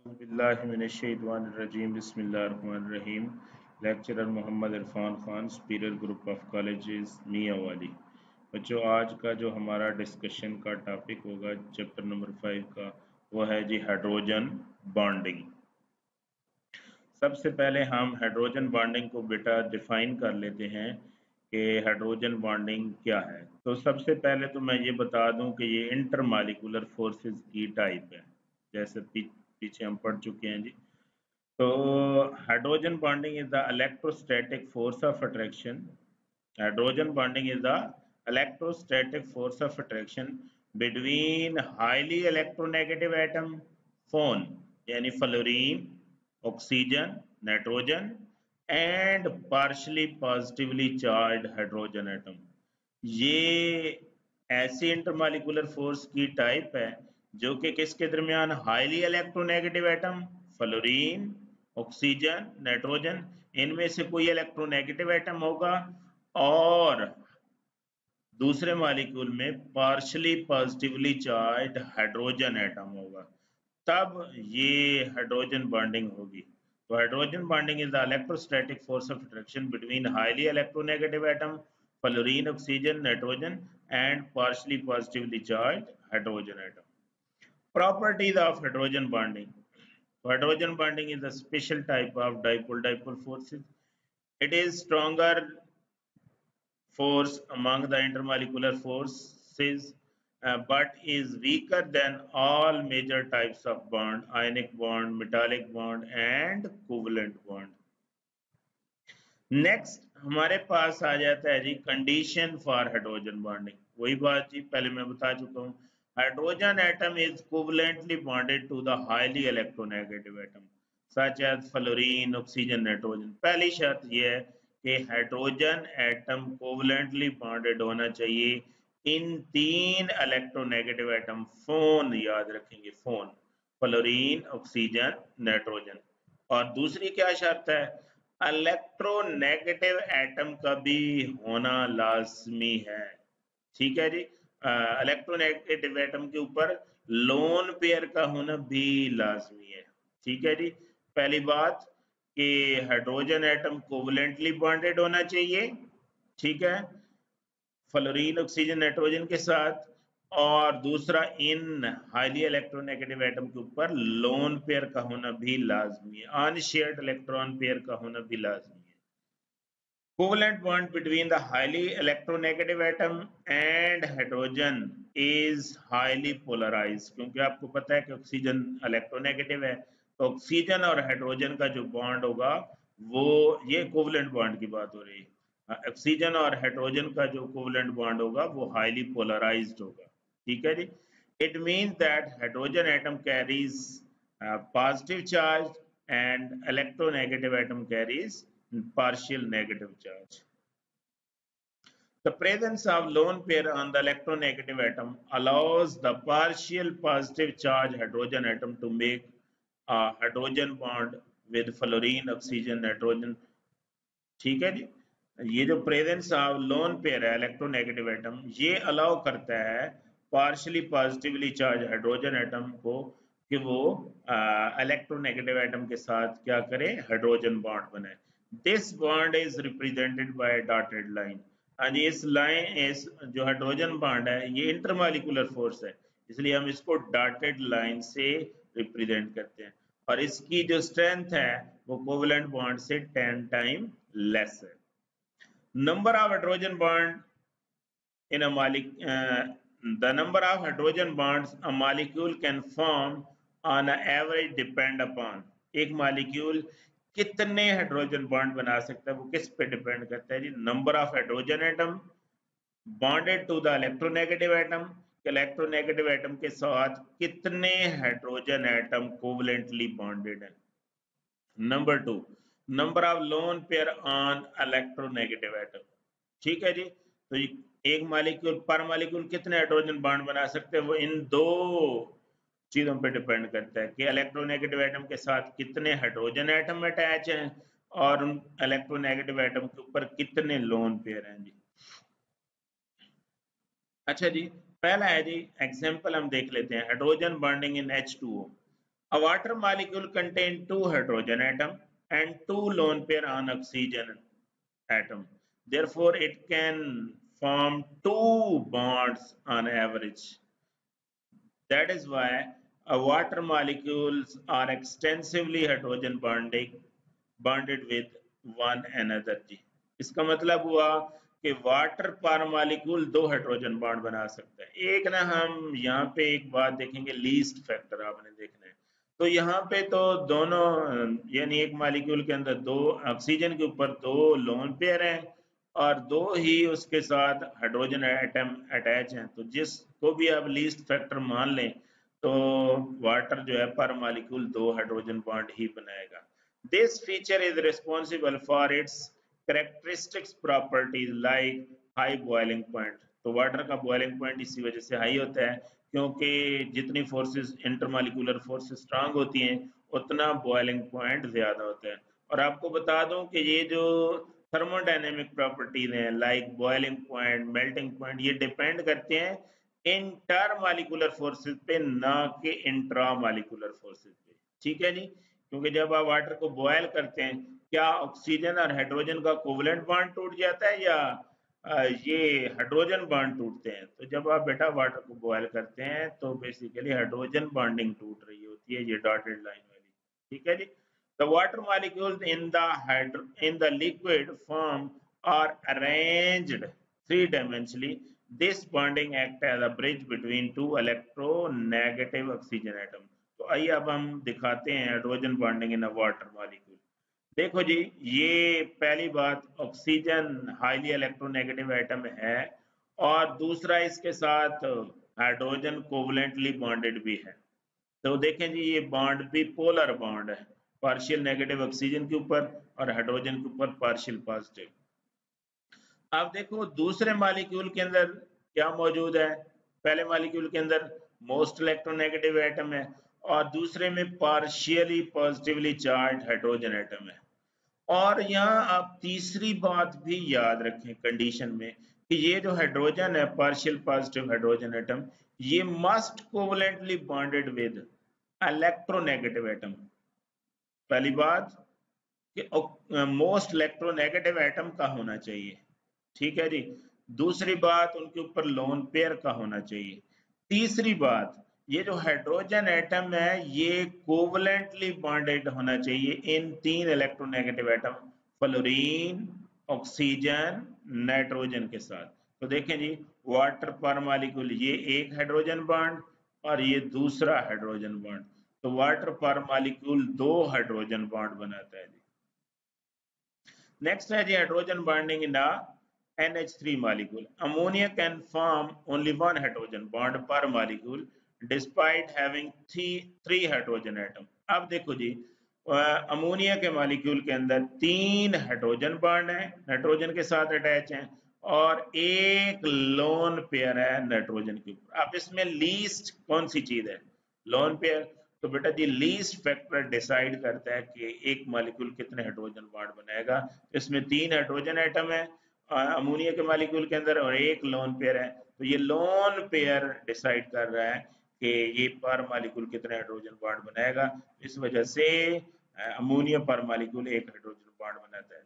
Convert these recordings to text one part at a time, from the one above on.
बिस्मिल्लाहिर्रहमानिर्रहीम बिस्मिल्लाहिर्रहमानिर्रहीम। Lecturer Mohammad Irfan Khan, superior group of colleges Mianwali. बच्चों, आज का जो हमारा डिस्कशन का टॉपिक होगा चैप्टर नंबर 5 का, वो है जी हाइड्रोजन बॉन्डिंग। सबसे पहले हम हाइड्रोजन बॉन्डिंग को बेटा डिफाइन कर लेते हैं कि हाइड्रोजन बॉन्डिंग क्या है। तो सबसे पहले तो मैं ये बता दूं कि ये इंटरमॉलिक्यूलर फोर्सेस की टाइप है, जैसे पीछे हम पढ़ चुके हैं जी। तो hydrogen bonding is the electrostatic force of attraction. Hydrogen bonding is the electrostatic force of attraction between highly electronegative atom FON, यानी fluorine, oxygen, nitrogen and partially positively charged hydrogen atom. ये ऐसी इंटरमॉलिक्यूलर फोर्स की type है जो कि किसके दरमियान highly electronegative atom fluorine, oxygen, nitrogen, इनमें से कोई इलेक्ट्रोनेगेटिव एटम होगा और दूसरे मॉलिक्यूल में partially positively charged hydrogen atom होगा, तब ये हाइड्रोजन बॉन्डिंग होगी। तो hydrogen bonding is the electrostatic force of attraction between highly electronegative atom fluorine, oxygen, nitrogen and partially positively charged hydrogen atom. Properties of hydrogen bonding. Hydrogen bonding is a special type of dipole-dipole forces. It is stronger force among the intermolecular forces, but is weaker than all major types of bond: ionic bond, metallic bond and covalent bond. Next हमारे पास आ जाता है जी condition for hydrogen bonding. वही बात जी पहले मैं बता चुका हूँ, hydrogen atom is covalently bonded to the highly electronegative atom such as fluorine, oxygen, nitrogen. पहली शर्त यह है कि हाइड्रोजन एटम कोवलेंटली बॉन्डेड होना चाहिए इन तीन इलेक्ट्रोनेगेटिव एटम फोन, याद रखेंगे फोन, फ्लोरीन, ऑक्सीजन, नाइट्रोजन। और दूसरी क्या शर्त है, इलेक्ट्रोनेगेटिव एटम का भी होना लाजमी है। ठीक है जी, इलेक्ट्रोनेगेटिव एटम के ऊपर लोन पेयर का होना भी लाजमी है। ठीक है जी, पहली बात कि हाइड्रोजन एटम कोवलेंटली बॉन्डेड होना चाहिए, ठीक है, फ्लोरीन, ऑक्सीजन, नाइट्रोजन के साथ। और दूसरा, इन हाईली इलेक्ट्रोनेगेटिव एटम के ऊपर लोन पेयर का होना भी लाजमी है, अनशेयर्ड इलेक्ट्रॉन पेयर का होना भी लाजमी है। Covalent bond between the highly electronegative atom and hydrogen is highly polarise, क्योंकि आपको पता है कि ऑक्सीजन इलेक्ट्रोनेगेटिव है, तो ऑक्सीजन और हाइड्रोजन का जो बॉन्ड होगा वो, ये कोवलेंट बॉन्ड की बात हो रही है, ऑक्सीजन और हाइड्रोजन का जो कोवलेंट बॉन्ड होगा वो हाईली पोलराइज्ड होगा। ठीक है जी, it means that hydrogen atom carries positive charge and electronegative atom carries partial negative charge. The presence of lone pair on the electronegative atom allows the partial positive charge hydrogen atom to make a hydrogen bond with fluorine, oxygen, nitrogen. ठीक है जी, ये जो presence of lone pair है electronegative atom, ये allow करता है partially positively charged hydrogen atom को कि वो इलेक्ट्रोनेगेटिव एटम के साथ क्या करे, हाइड्रोजन बॉन्ड बनाए। This bond is represented by dotted line. और इस लाइन, इस जो हाइड्रोजन बॉन्ड है, ये इंटरमॉलिक्यूलर फोर्स है, इसलिए हम इसको डॉटेड लाइन से रिप्रेजेंट करते हैं। और इसकी जो स्ट्रेंथ है वो कोवलेंट बॉन्ड से 10 टाइम लेस है। Number of hydrogen bond in a the number of hydrogen bonds a molecule can form on an average depend upon, एक मॉलिक्यूल कितने हाइड्रोजन बॉन्ड बना सकता है वो किस पे डिपेंड करता है जी, number of hydrogen atom bonded to the electronegative atom, electronegative atom के साथ कितने हाइड्रोजन एटम कोवलेंटली बॉन्डेड है। Number 2, number of lone pair on electronegative atom. ठीक है जी, तो एक मॉलिक्यूल पर मॉलिक्यूल कितने हाइड्रोजन बॉन्ड बना सकते हैं, वो इन दो चीजों पे डिपेंड करता है कि इलेक्ट्रोनेगेटिव एटम के साथ कितने हाइड्रोजन एटम अटैच हैं और उन इलेक्ट्रोनेगेटिव एटम के ऊपर कितने लोन पेयर हैं जी। अच्छा जी, पहला है जी एग्जांपल हम देख लेते हैं, hydrogen bonding in H2O। A water molecule contains two hydrogen atom and two lone pair on oxygen atom. Therefore, it can form two bonds on average. That is why water molecules are extensively hydrogen bonded with one another जी. इसका मतलब हुआ कि water पर molecule दो hydrogen bond बना सकता है। एक ना हम यहाँ पे एक बात देखेंगे, लीस्ट फैक्टर आपने देखना है। तो यहाँ पे तो दोनों यानी एक मॉलिक्यूल के अंदर दो ऑक्सीजन के ऊपर दो लोन पेयर हैं और दो ही उसके साथ हाइड्रोजन एटम अटैच हैं। तो जिसको भी आप लीस्ट फैक्टर मान लें तो वाटर जो है पर मॉलिक्यूल दो हाइड्रोजन बॉन्ड ही बनाएगा। This feature is responsible for its characteristics properties like high boiling point. तो वाटर का बॉइलिंग पॉइंट इसी वजह से हाई होता है क्योंकि जितनी फोर्सेस इंटरमॉलिक्यूलर फोर्सेस स्ट्रांग होती हैं उतना बॉइलिंग पॉइंट ज्यादा होता है। और आपको बता दूं कि ये जो थर्मोडायनेमिक प्रॉपर्टीज हैं like boiling point, melting point, ये डिपेंड करते हैं इंटर मॉलिक्यूलर फोर्सेस पे, ना कि इंट्रा मॉलिक्यूलर फोर्सेस पे। ठीक है जी, क्योंकि जब आप वाटर को बॉयल करते हैं क्या ऑक्सीजन और हाइड्रोजन का कोवलेंट बॉन्ड टूट जाता है या ये हाइड्रोजन बॉन्ड टूटते हैं? तो जब आप बेटा वाटर को बॉयल करते हैं तो बेसिकली हाइड्रोजन बॉन्डिंग टूट रही होती है, ये डॉटेड लाइन वाली। ठीक है जी। The water molecules in the liquid form are arranged three-dimensionally. This bonding acts as a bridge between two electronegative oxygen atoms. तो आइए अब हम दिखाते हैं हाइड्रोजन बॉन्डिंग इन अ वाटर मॉलिक्यूल। देखो जी, ये पहली बात ऑक्सीजन हाईली इलेक्ट्रोनेगेटिव एटम है और दूसरा इसके साथ हाइड्रोजन कोवलेंटली बॉन्डेड भी है। तो देखें जी, ये बॉन्ड भी पोलर बॉन्ड है, पार्शियल नेगेटिव ऑक्सीजन के ऊपर और हाइड्रोजन के ऊपर पार्शियल पॉजिटिव। अब देखो दूसरे मॉलिक्यूल के अंदर क्या मौजूद है। पहले मॉलिक्यूल के अंदर मोस्ट इलेक्ट्रोनेगेटिव एटम है और दूसरे में partially positively charged hydrogen atom है। और यहाँ आप तीसरी बात भी याद रखें कंडीशन में कि ये जो हाइड्रोजन है पार्शियल पॉजिटिव हाइड्रोजन एटम, ये must covalently bonded with electronegative atom. पहली बात कि मोस्ट इलेक्ट्रोनेगेटिव एटम का होना चाहिए। ठीक है जी। दूसरी बात उनके ऊपर लोन पेयर का होना चाहिए। तीसरी बात ये जो हाइड्रोजन एटम है ये कोवलेंटली बॉन्डेड होना चाहिए इन तीन electronegative atom fluorine, oxygen, nitrogen के साथ। तो देखें जी, वाटर पर मॉलिक्यूल ये एक हाइड्रोजन बॉन्ड और ये दूसरा हाइड्रोजन बॉन्ड। तो वाटर पर मॉलिक्यूल दो हाइड्रोजन बॉन्ड बनाता है जी। नेक्स्ट है जी hydrogen bonding in NH3 molecule. Ammonia can form only one hydrogen bond per molecule despite having three hydrogen atom. अब देखो जी, अमोनिया के मॉलिक्यूल के अंदर तीन हाइड्रोजन बॉन्ड हैं, नाइट्रोजन के साथ अटैच हैं और एक लोन पेयर है नाइट्रोजन के ऊपर। अब इसमें लीस्ट कौन सी चीज है? Lone pair. तो बेटा जी लीस्ट फैक्टर डिसाइड करता है कि एक मॉलिक्यूल कितने हाइड्रोजन बॉन्ड बनाएगा। इसमें तीन हाइड्रोजन एटम है अमोनिया के मॉलिक्यूल के अंदर और एक लोन पेयर है। तो ये लोन पेयर डिसाइड कर रहा है कि ये पर मॉलिक्यूल कितने हाइड्रोजन बॉन्ड बनाएगा। इस वजह से अमोनिया पर मॉलिक्यूल एक हाइड्रोजन बॉन्ड बनाता है।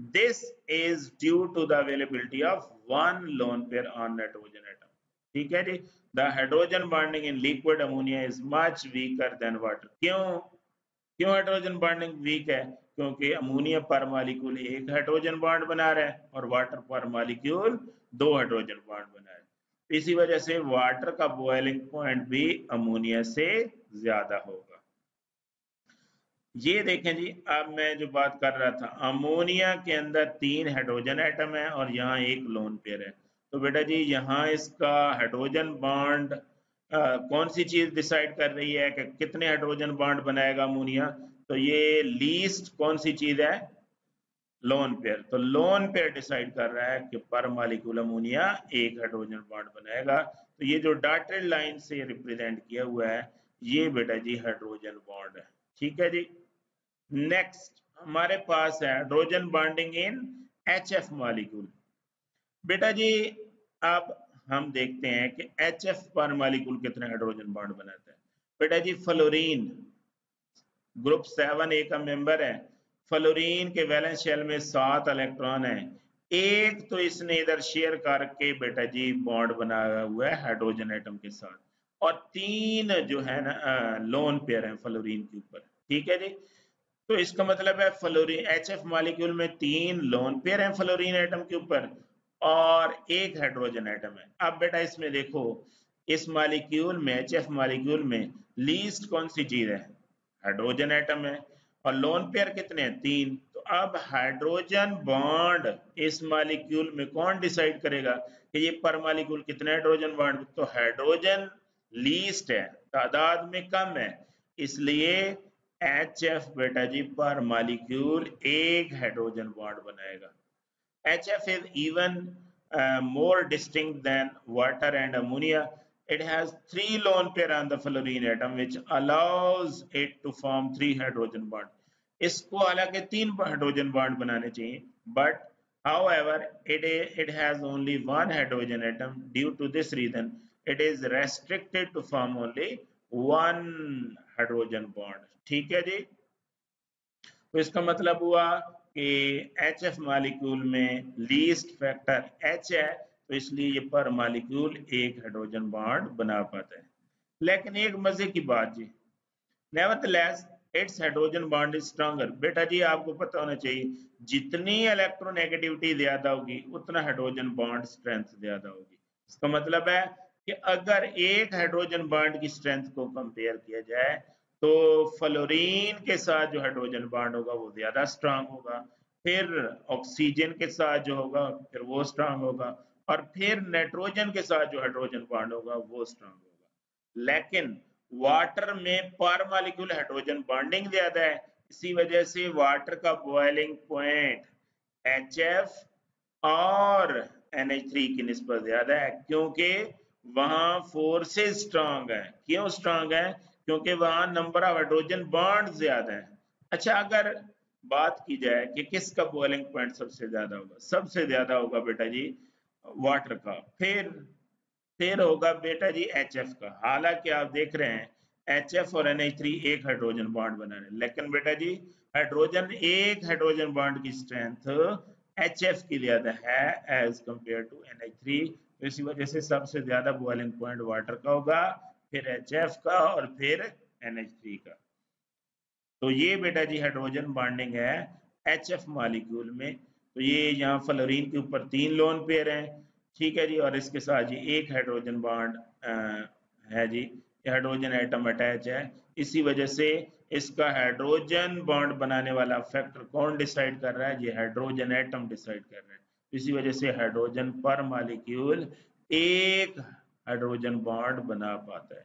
This is due to the availability of one lone pair on nitrogen atom. ठीक है जी। The hydrogen bonding in liquid ammonia is much weaker than water. क्यों हाइड्रोजन बॉन्डिंग वीक है? क्योंकि अमोनिया पर मॉलिक्यूल एक हाइड्रोजन बॉन्ड बना रहा है और वाटर पर मॉलिक्यूल दो हाइड्रोजन बॉन्ड बना रहा है। इसी वजह से वाटर का बॉइलिंग पॉइंट भी अमोनिया से ज्यादा होगा। ये देखें जी, अब मैं जो बात कर रहा था, अमोनिया के अंदर तीन हाइड्रोजन एटम है और यहाँ एक लोन पेयर है। तो बेटा जी यहाँ इसका हाइड्रोजन बॉन्ड कौन सी चीज डिसाइड कर रही है कि कितने हाइड्रोजन बॉन्ड बनाएगा अमोनिया? तो ये लीस्ट कौन सी चीज है? Lone pair. तो लोन पेयर डिसाइड कर रहा है कि पर मॉलिक्यूल अमोनिया एक हाइड्रोजन बॉन्ड बनाएगा। तो ये जो डॉटेड लाइन से रिप्रेजेंट किया हुआ है ये बेटा जी हाइड्रोजन बॉन्ड है। ठीक है जी। नेक्स्ट हमारे पास है हाइड्रोजन बॉन्डिंग इन HF मॉलिक्यूल। बेटा जी अब हम देखते हैं कि HF पर मॉलिक्यूल कितने हाइड्रोजन बॉन्ड बनाता है। बेटा जी फ्लोरीन ग्रुप 7A का मेंबर है। फ्लोरीन के वैलेंस शेल में 7 इलेक्ट्रॉन है, एक तो इसने इधर शेयर करके बेटा जी बॉन्ड बनाया हुआ है हाइड्रोजन एटम के साथ, और 3 जो है ना लोन पेयर है फ्लोरीन के ऊपर। ठीक है जी, तो इसका मतलब है फ्लोरीन HF मॉलिक्यूल में 3 लोन पेयर हैं फ्लोरीन एटम के ऊपर और एक हाइड्रोजन एटम है। अब बेटा इसमें देखो, इस मॉलिक्यूल में HF मॉलिक्यूल में लीस्ट कौन सी चीज है? हाइड्रोजन एटम है, और लोन पेयर कितने हैं? 3। तो अब हाइड्रोजन बॉन्ड इस मॉलिक्यूल में कौन डिसाइड करेगा कि ये पर मॉलिक्यूल कितने हाइड्रोजन बॉन्ड? तो हाइड्रोजन लीस्ट है, तादाद में कम है, इसलिए HF बेटा जी पर मॉलिक्यूल एक हाइड्रोजन बॉन्ड बनाएगा। HF is even more distinct than water and ammonia. It has 3 lone pair on the fluorine atom, which allows it to form 3 hydrogen bond. इसको हालांकि 3 हाइड्रोजन बॉन्ड बनाने चाहिए, but however it has only 1 hydrogen atom. Due to this reason, it is restricted to form only 1 hydrogen bond. ठीक है जी, तो इसका मतलब हुआ कि HF मॉलिक्यूल में लीस्ट फैक्टर H है, तो इसलिए ये पर मॉलिक्यूल एक हाइड्रोजन बॉन्ड बना पाता है। लेकिन एक मजे की बात जी, nevertheless its hydrogen bond is stronger. बेटा जी आपको पता होना चाहिए, जितनी इलेक्ट्रोनेगेटिविटी ज्यादा होगी उतना हाइड्रोजन बॉन्ड स्ट्रेंथ ज्यादा होगी। इसका मतलब है कि अगर एक हाइड्रोजन बॉन्ड की स्ट्रेंथ को कंपेयर किया जाए तो फ्लोरीन के साथ जो हाइड्रोजन बॉन्ड होगा वो ज्यादा स्ट्रांग होगा, फिर ऑक्सीजन के साथ जो होगा फिर वो स्ट्रांग होगा, और फिर नाइट्रोजन के साथ जो हाइड्रोजन बॉन्ड होगा वो स्ट्रांग होगा। लेकिन वाटर में पर मॉलिक्यूल हाइड्रोजन बॉन्डिंग ज्यादा है, इसी वजह से वाटर का बॉइलिंग पॉइंट HF और NH3 की निस्बत ज्यादा है, क्योंकि वहां फोर्सेस स्ट्रांग है। क्यों स्ट्रांग है? क्योंकि वहां नंबर ऑफ हाइड्रोजन बॉन्ड ज्यादा है। अच्छा, अगर बात की जाए कि किसका बॉइलिंग पॉइंट सबसे ज्यादा होगा, सबसे ज्यादा होगा बेटा जी वाटर का, फिर होगा बेटा जी HF का। हालांकि आप देख रहे हैं HF और NH3 एक हाइड्रोजन बॉन्ड बना रहे हैं, लेकिन बेटा जी एक हाइड्रोजन बॉन्ड की स्ट्रेंथ HF की ज्यादा है एज कंपेयर टू NH3। तो इसी वजह से सबसे ज्यादा बॉइलिंग पॉइंट वाटर का होगा, फिर HF का और फिर NH3 का। तो ये बेटा जी हाइड्रोजन बॉन्डिंग है HF मॉलिक्यूल में। तो ये यहाँ फ्लोरीन के ऊपर 3 लोन पेयर हैं, ठीक है जी, और इसके साथ जी एक हाइड्रोजन बॉन्ड है जी, हाइड्रोजन एटम अटैच है। इसी वजह से इसका हाइड्रोजन बॉन्ड बनाने वाला फैक्टर कौन डिसाइड कर रहा है? ये हाइड्रोजन एटम डिसाइड कर रहा है। इसी वजह से हाइड्रोजन पर मॉलिक्यूल एक हाइड्रोजन बॉन्ड बना पाता है।